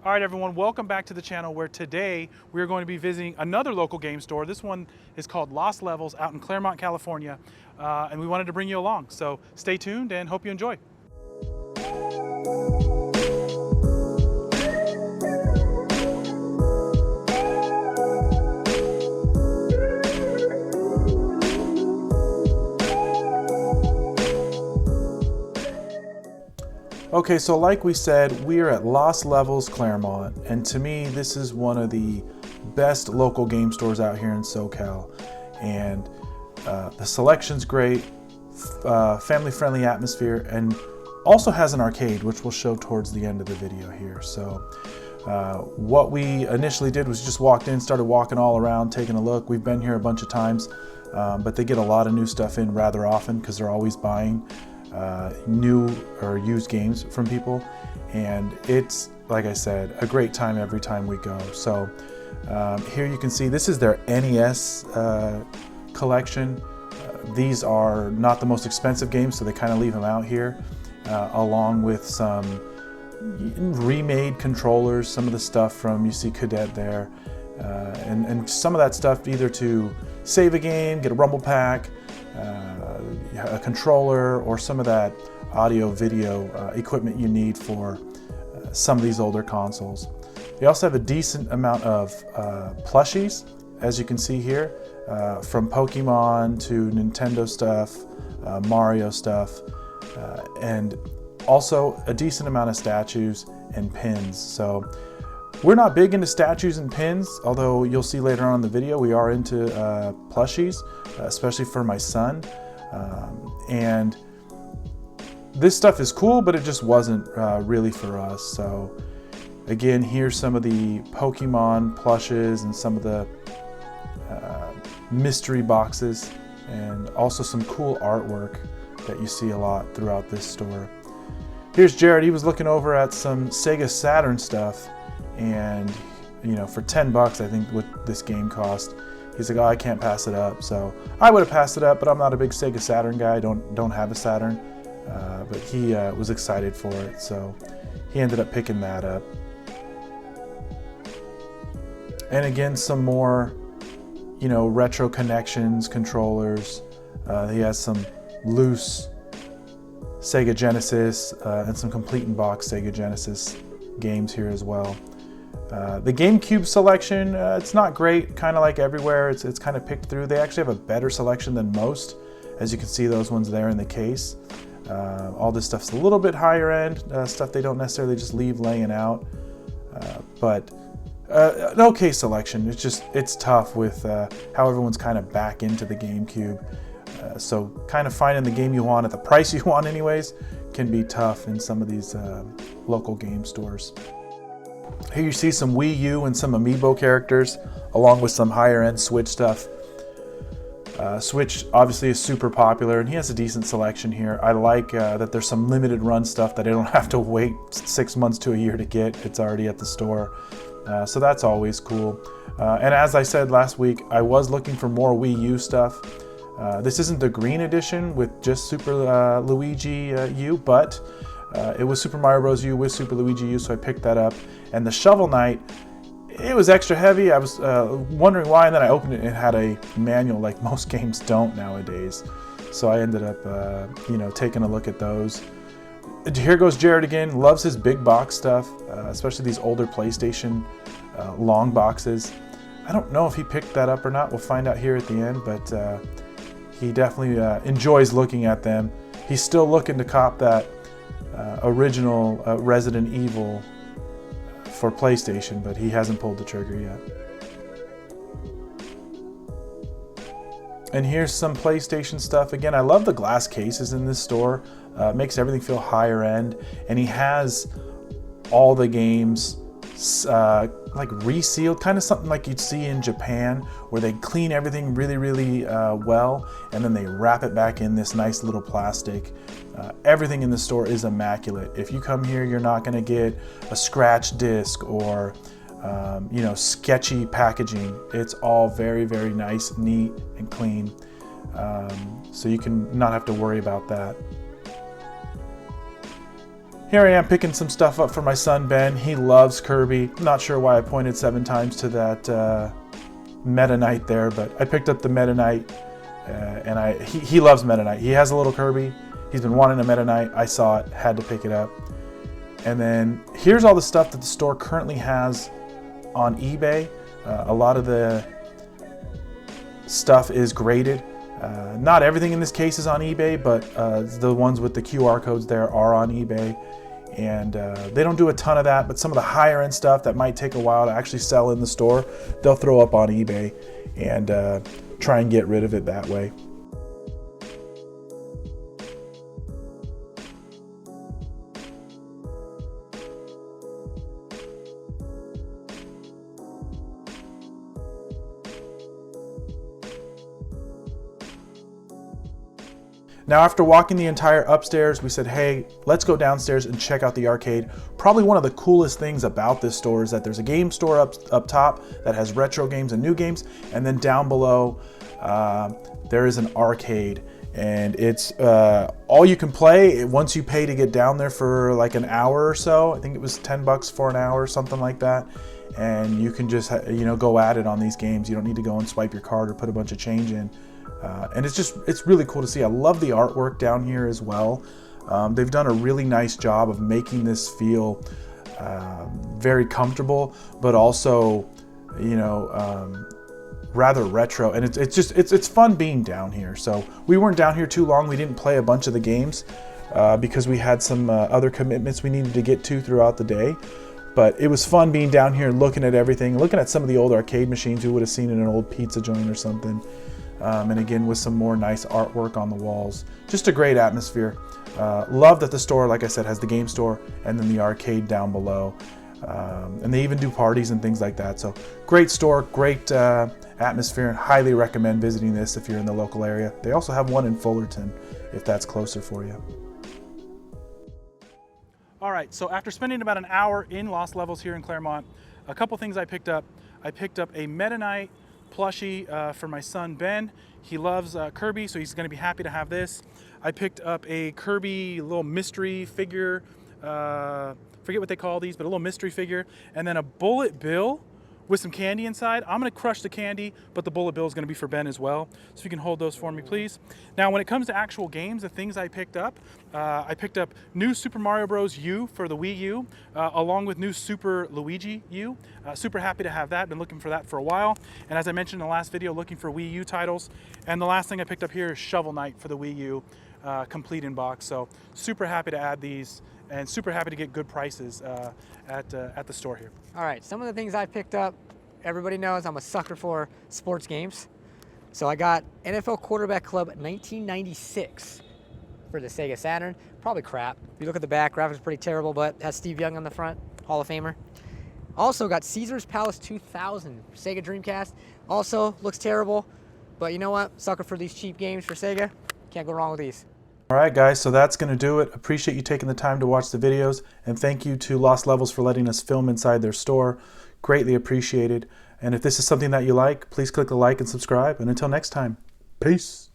All right, everyone, welcome back to the channel where today we are going to be visiting another local game store. This one is called Lost Levels out in Claremont, California, and we wanted to bring you along. So stay tuned and hope you enjoy. Okay, so like we said, we are at Lost Levels Claremont, and to me, this is one of the best local game stores out here in SoCal. And the selection's great, family-friendly atmosphere, and also has an arcade, which we'll show towards the end of the video here. So what we initially did was just walked in, started walking all around, taking a look. We've been here a bunch of times, but they get a lot of new stuff in rather often because they're always buying new or used games from people, and it's, like I said, a great time every time we go. So here you can see this is their NES collection. These are not the most expensive games, so they kind of leave them out here, along with some remade controllers, some of the stuff from, you see Cadet there, and some of that stuff either to save a game, get a rumble pack, a controller, or some of that audio video equipment you need for some of these older consoles. They also have a decent amount of plushies, as you can see here, from Pokemon to Nintendo stuff, Mario stuff, and also a decent amount of statues and pins. So we're not big into statues and pins, although you'll see later on in the video we are into plushies, especially for my son. And this stuff is cool, but it just wasn't really for us. So again, here's some of the Pokemon plushes and some of the mystery boxes, and also some cool artwork that you see a lot throughout this store. Here's Jared. He was looking over at some Sega Saturn stuff, and you know, for 10 bucks, I think what this game cost, he's like, oh, I can't pass it up. So I would have passed it up, but I'm not a big Sega Saturn guy. I don't have a Saturn, but he was excited for it, so he ended up picking that up. And again, some more, you know, retro connections, controllers. He has some loose Sega Genesis and some complete in box Sega Genesis games here as well. The GameCube selection, it's not great, kind of like everywhere. It's kind of picked through. They actually have a better selection than most. As you can see, those ones there in the case. All this stuff's a little bit higher end, stuff they don't necessarily just leave laying out. But an okay selection. It's tough with how everyone's kind of back into the GameCube. So kind of finding the game you want at the price you want anyways can be tough in some of these local game stores. Here you see some Wii U and some Amiibo characters, along with some higher end Switch stuff. Switch obviously is super popular, and he has a decent selection here. I like that there's some limited run stuff that I don't have to wait 6 months to a year to get. It's already at the store. So that's always cool. And as I said last week, I was looking for more Wii U stuff. This isn't the green edition with just Super Luigi U, but it was Super Mario Bros. U with Super Luigi U, so I picked that up. And the Shovel Knight, it was extra heavy. I was wondering why, and then I opened it and it had a manual like most games don't nowadays. So I ended up, you know, taking a look at those. Here goes Jared again. Loves his big box stuff, especially these older PlayStation long boxes. I don't know if he picked that up or not. We'll find out here at the end, but he definitely enjoys looking at them. He's still looking to cop that original Resident Evil for PlayStation, but he hasn't pulled the trigger yet. And here's some PlayStation stuff. Again, I love the glass cases in this store. Makes everything feel higher end, and he has all the games like resealed, kind of something like you'd see in Japan, where they clean everything really well, and then they wrap it back in this nice little plastic. Everything in the store is immaculate. If you come here, you're not going to get a scratch disc or you know, sketchy packaging. It's all very nice, neat, and clean. So you can not have to worry about that. Here I am picking some stuff up for my son Ben. He loves Kirby. I'm not sure why I pointed 7 times to that Meta Knight there, but I picked up the Meta Knight, and he loves Meta Knight. He has a little Kirby. He's been wanting a Meta Knight. I saw it, had to pick it up. And then here's all the stuff that the store currently has on eBay. A lot of the stuff is graded. Not everything in this case is on eBay, but the ones with the QR codes there are on eBay. And they don't do a ton of that, but some of the higher end stuff that might take a while to actually sell in the store, they'll throw up on eBay and try and get rid of it that way. Now, after walking the entire upstairs, we said, hey, let's go downstairs and check out the arcade. Probably one of the coolest things about this store is that there's a game store up top that has retro games and new games, and then down below there is an arcade, and it's all you can play once you pay to get down there for like an hour or so. I think it was $10 for an hour, something like that. And you can just go at it on these games. You don't need to go and swipe your card or put a bunch of change in. And it's really cool to see. I love the artwork down here as well. They've done a really nice job of making this feel very comfortable, but also, rather retro. And it's fun being down here. So we weren't down here too long. We didn't play a bunch of the games because we had some other commitments we needed to get to throughout the day. But it was fun being down here, looking at everything, looking at some of the old arcade machines you would have seen in an old pizza joint or something. And again, with some more nice artwork on the walls. Just a great atmosphere. Love that the store, like I said, has the game store and then the arcade down below. And they even do parties and things like that. So great store, great atmosphere, and highly recommend visiting this if you're in the local area. They also have one in Fullerton if that's closer for you. All right, so after spending about an hour in Lost Levels here in Claremont, a couple things I picked up. I picked up a Meta Knight plushie for my son Ben. He loves Kirby, so he's going to be happy to have this. I picked up a Kirby little mystery figure, forget what they call these, but a little mystery figure, and then a Bullet Bill with some candy inside. I'm going to crush the candy, but the Bullet Bill is going to be for Ben as well. So if you can hold those for me, please. Now, when it comes to actual games, the things I picked up new Super Mario Bros. U for the Wii U, along with new Super Luigi U. Super happy to have that. Been looking for that for a while. And as I mentioned in the last video, looking for Wii U titles. And the last thing I picked up here is Shovel Knight for the Wii U, complete in box. So super happy to add these, and super happy to get good prices at the store here. All right, some of the things I picked up, everybody knows I'm a sucker for sports games. So I got NFL Quarterback Club 1996 for the Sega Saturn. Probably crap. If you look at the back, graphics pretty terrible, but has Steve Young on the front, Hall of Famer. Also got Caesar's Palace 2000 Sega Dreamcast. Also looks terrible, but you know what? Sucker for these cheap games for Sega. Can't go wrong with these. All right, guys, so that's going to do it. Appreciate you taking the time to watch the videos, and thank you to Lost Levels for letting us film inside their store. Greatly appreciated. And if this is something that you like, please click the like and subscribe. And until next time, peace.